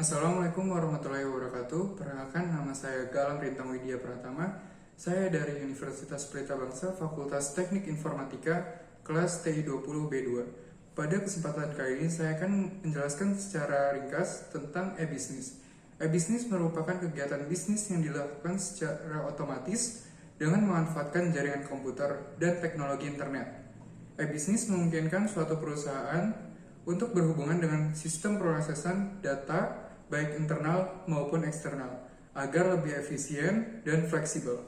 Assalamualaikum warahmatullahi wabarakatuh. Perkenalkan, nama saya Galang Rintang Widya Pratama. Saya dari Universitas Pelita Bangsa, Fakultas Teknik Informatika, kelas TI20B2. Pada kesempatan kali ini, saya akan menjelaskan secara ringkas tentang e-bisnis. E-bisnis merupakan kegiatan bisnis yang dilakukan secara otomatis dengan memanfaatkan jaringan komputer dan teknologi internet. E-bisnis memungkinkan suatu perusahaan untuk berhubungan dengan sistem prosesan data baik internal maupun eksternal agar lebih efisien dan fleksibel.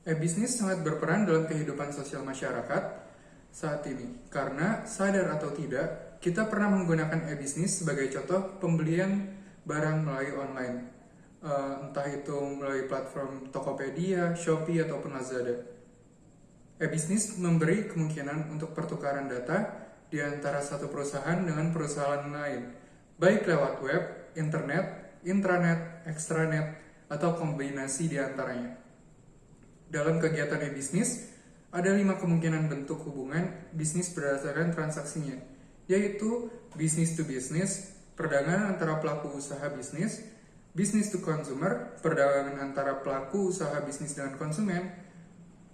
E-bisnis sangat berperan dalam kehidupan sosial masyarakat saat ini karena sadar atau tidak kita pernah menggunakan e-bisnis sebagai contoh pembelian barang melalui online, entah itu melalui platform Tokopedia, Shopee ataupun Lazada. E-bisnis memberi kemungkinan untuk pertukaran data di antara satu perusahaan dengan perusahaan lain, baik lewat web, internet, intranet, extranet, atau kombinasi di antaranya. Dalam kegiatan e-bisnis, ada 5 kemungkinan bentuk hubungan bisnis berdasarkan transaksinya, yaitu business to business, perdagangan antara pelaku usaha bisnis, business to consumer, perdagangan antara pelaku usaha bisnis dengan konsumen,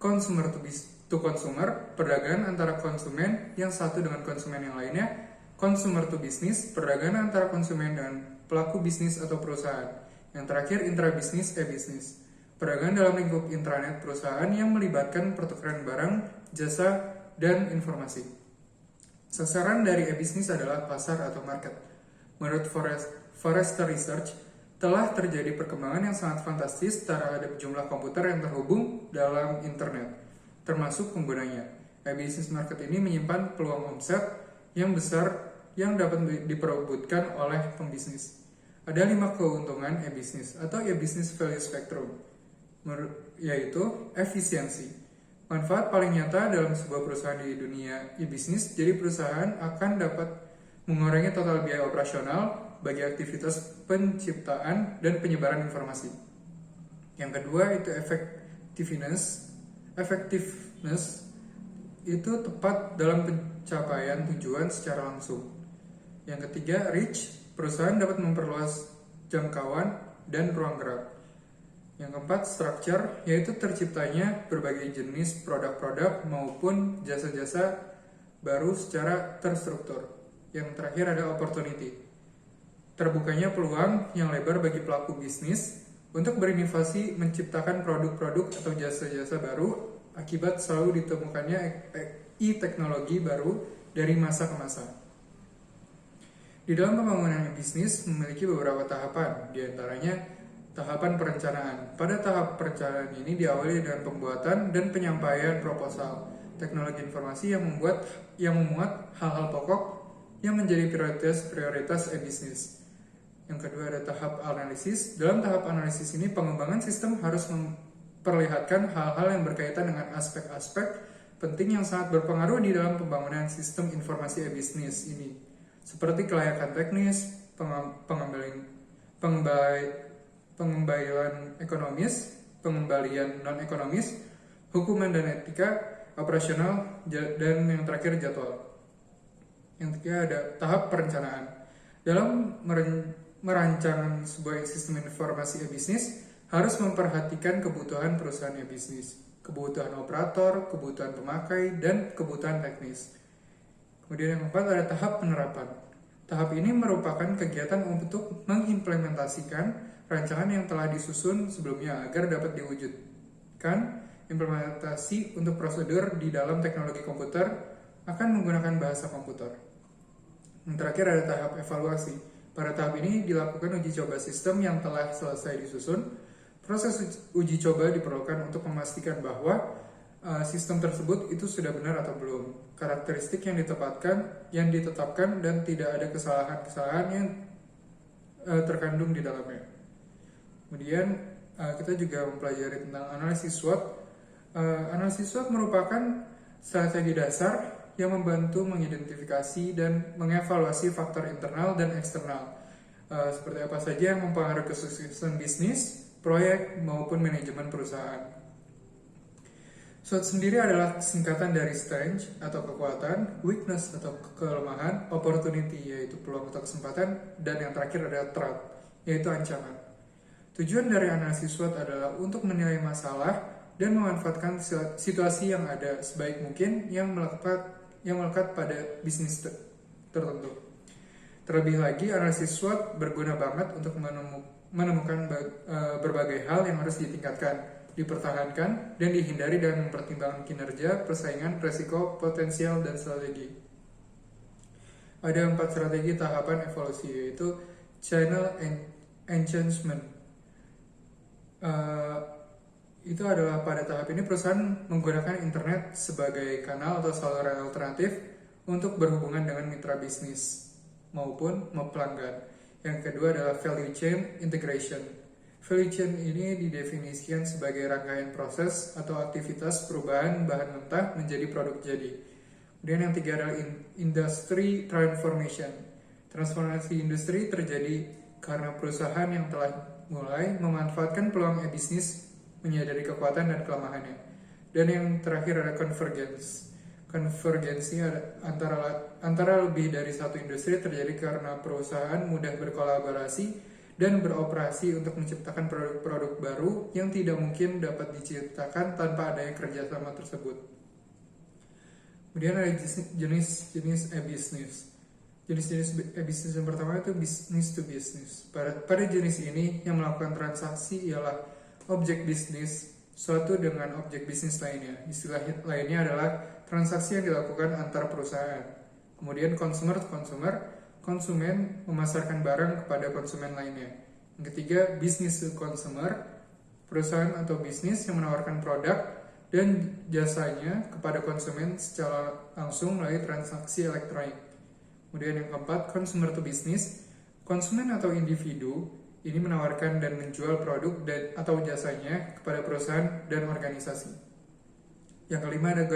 consumer to consumer, perdagangan antara konsumen yang satu dengan konsumen yang lainnya, consumer to business, perdagangan antara konsumen dengan pelaku bisnis atau perusahaan. Yang terakhir, intrabisnis e-bisnis, perdagangan dalam lingkup intranet perusahaan yang melibatkan pertukaran barang, jasa, dan informasi. Sasaran dari e-bisnis adalah pasar atau market. Menurut Forrester Research, telah terjadi perkembangan yang sangat fantastis terhadap jumlah komputer yang terhubung dalam internet, termasuk penggunanya. E-business market ini menyimpan peluang omset yang besar yang dapat diperebutkan oleh pembisnis. Ada 5 keuntungan e-business atau e-business value spectrum, yaitu efisiensi. Manfaat paling nyata dalam sebuah perusahaan di dunia e-business, jadi perusahaan akan dapat mengurangi total biaya operasional bagi aktivitas penciptaan dan penyebaran informasi. Yang kedua itu effectiveness itu tepat dalam pencapaian tujuan secara langsung. Yang ketiga, reach, perusahaan dapat memperluas jangkauan dan ruang gerak. Yang keempat, structure, yaitu terciptanya berbagai jenis produk-produk maupun jasa-jasa baru secara terstruktur. Yang terakhir ada opportunity, terbukanya peluang yang lebar bagi pelaku bisnis untuk berinovasi menciptakan produk-produk atau jasa-jasa baru akibat selalu ditemukannya e-teknologi baru dari masa ke masa. Di dalam pembangunan bisnis memiliki beberapa tahapan, diantaranya tahapan perencanaan. Pada tahap perencanaan ini diawali dengan pembuatan dan penyampaian proposal teknologi informasi yang memuat hal-hal pokok yang menjadi prioritas e-bisnis. Yang kedua ada tahap analisis. Dalam tahap analisis ini pengembangan sistem harus memperlihatkan hal-hal yang berkaitan dengan aspek-aspek penting yang sangat berpengaruh di dalam pembangunan sistem informasi e-bisnis ini, seperti kelayakan teknis, pengembalian ekonomis, pengembalian non-ekonomis, hukuman dan etika, operasional, dan yang terakhir jadwal. Yang ketiga ada tahap perencanaan. Dalam merancang sebuah sistem informasi e-bisnis harus memperhatikan kebutuhan perusahaan e-bisnis, kebutuhan operator, kebutuhan pemakai, dan kebutuhan teknis. Kemudian yang keempat ada tahap penerapan. Tahap ini merupakan kegiatan untuk mengimplementasikan rancangan yang telah disusun sebelumnya agar dapat diwujudkan. Implementasi untuk prosedur di dalam teknologi komputer akan menggunakan bahasa komputer. Yang terakhir ada tahap evaluasi. Pada tahap ini dilakukan uji coba sistem yang telah selesai disusun. Proses uji coba diperlukan untuk memastikan bahwa sistem tersebut itu sudah benar atau belum, karakteristik yang ditetapkan dan tidak ada kesalahan-kesalahan yang terkandung di dalamnya. Kemudian kita juga mempelajari tentang analisis SWOT. Analisis SWOT merupakan strategi dasar yang membantu mengidentifikasi dan mengevaluasi faktor internal dan eksternal, seperti apa saja yang mempengaruhi kesuksesan bisnis, proyek, maupun manajemen perusahaan. SWOT sendiri adalah singkatan dari strength atau kekuatan, weakness atau kelemahan, opportunity yaitu peluang atau kesempatan, dan yang terakhir adalah threat yaitu ancaman. Tujuan dari analisis SWOT adalah untuk menilai masalah dan memanfaatkan situasi yang ada sebaik mungkin yang melekat pada bisnis tertentu. Terlebih lagi, analisis SWOT berguna banget untuk menemukan berbagai hal yang harus ditingkatkan, dipertahankan, dan dihindari dengan mempertimbangkan kinerja, persaingan, resiko, potensial, dan strategi. Ada 4 strategi tahapan evolusi, yaitu channel enhancement. Itu adalah pada tahap ini perusahaan menggunakan internet sebagai kanal atau saluran alternatif untuk berhubungan dengan mitra bisnis maupun pelanggan. Yang kedua adalah value chain integration. Value chain ini didefinisikan sebagai rangkaian proses atau aktivitas perubahan bahan mentah menjadi produk jadi. Kemudian yang tiga adalah industry transformation. Transformasi industri terjadi karena perusahaan yang telah mulai memanfaatkan peluang bisnis menyadari kekuatan dan kelemahannya. Dan yang terakhir adalah convergence. Konvergensi antara lebih dari satu industri terjadi karena perusahaan mudah berkolaborasi dan beroperasi untuk menciptakan produk-produk baru yang tidak mungkin dapat diciptakan tanpa adanya kerjasama tersebut. Kemudian ada jenis e-business. Jenis-jenis e-business yang pertama itu business to business. Pada jenis ini yang melakukan transaksi ialah objek bisnis suatu dengan objek bisnis lainnya. Istilah lainnya adalah transaksi yang dilakukan antar perusahaan. Kemudian consumer to consumer, konsumen memasarkan barang kepada konsumen lainnya. Yang ketiga, business to consumer, perusahaan atau bisnis yang menawarkan produk dan jasanya kepada konsumen secara langsung melalui transaksi elektronik. Kemudian yang keempat, consumer to business, konsumen atau individu ini menawarkan dan menjual produk atau jasanya kepada perusahaan dan organisasi. Yang kelima ada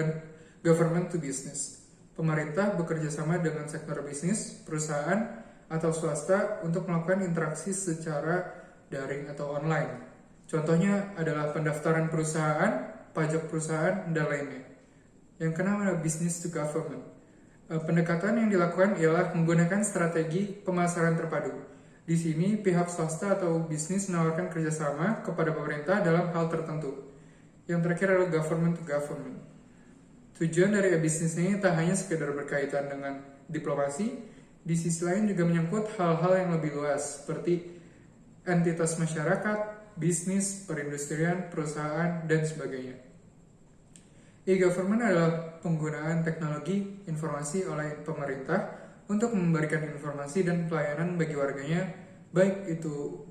government to business. Pemerintah bekerja sama dengan sektor bisnis, perusahaan, atau swasta untuk melakukan interaksi secara daring atau online. Contohnya adalah pendaftaran perusahaan, pajak perusahaan, dan lainnya. Yang keenam adalah business to government. Pendekatan yang dilakukan ialah menggunakan strategi pemasaran terpadu. Di sini, pihak swasta atau bisnis menawarkan kerjasama kepada pemerintah dalam hal tertentu. Yang terakhir adalah government to government. Tujuan dari bisnis ini tak hanya sekedar berkaitan dengan diplomasi, di sisi lain juga menyangkut hal-hal yang lebih luas, seperti entitas masyarakat, bisnis, perindustrian, perusahaan, dan sebagainya. E-government adalah penggunaan teknologi informasi oleh pemerintah untuk memberikan informasi dan pelayanan bagi warganya, baik itu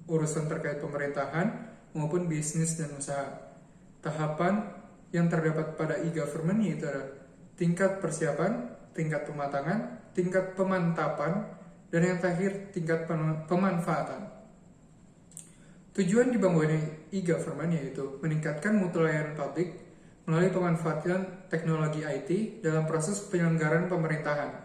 urusan terkait pemerintahan maupun bisnis dan usaha. Tahapan yang terdapat pada e-government yaitu adalah tingkat persiapan, tingkat pematangan, tingkat pemantapan, dan yang terakhir tingkat pemanfaatan. Tujuan dibangunnya e-government yaitu meningkatkan mutu layanan publik melalui pemanfaatan teknologi IT dalam proses penyelenggaraan pemerintahan.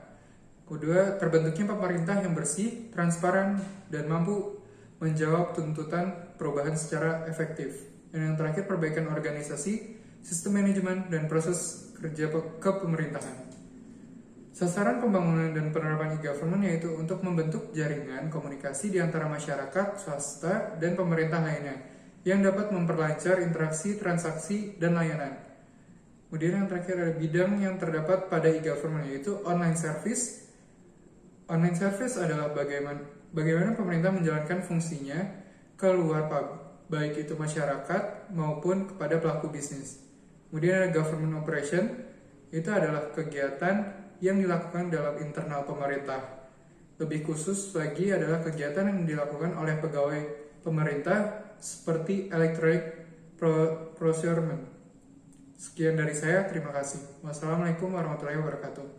Kedua, terbentuknya pemerintah yang bersih, transparan, dan mampu menjawab tuntutan perubahan secara efektif. Dan yang terakhir, perbaikan organisasi, sistem manajemen, dan proses kerja kepemerintahan. Sasaran pembangunan dan penerapan e-government yaitu untuk membentuk jaringan komunikasi di antara masyarakat, swasta, dan pemerintah lainnya yang dapat memperlancar interaksi, transaksi, dan layanan. Kemudian yang terakhir ada bidang yang terdapat pada e-government yaitu online service. Online service adalah bagaimana pemerintah menjalankan fungsinya ke luar baik itu masyarakat maupun kepada pelaku bisnis. Kemudian ada government operation, itu adalah kegiatan yang dilakukan dalam internal pemerintah. Lebih khusus lagi adalah kegiatan yang dilakukan oleh pegawai pemerintah seperti electronic procurement. Sekian dari saya, terima kasih. Wassalamualaikum warahmatullahi wabarakatuh.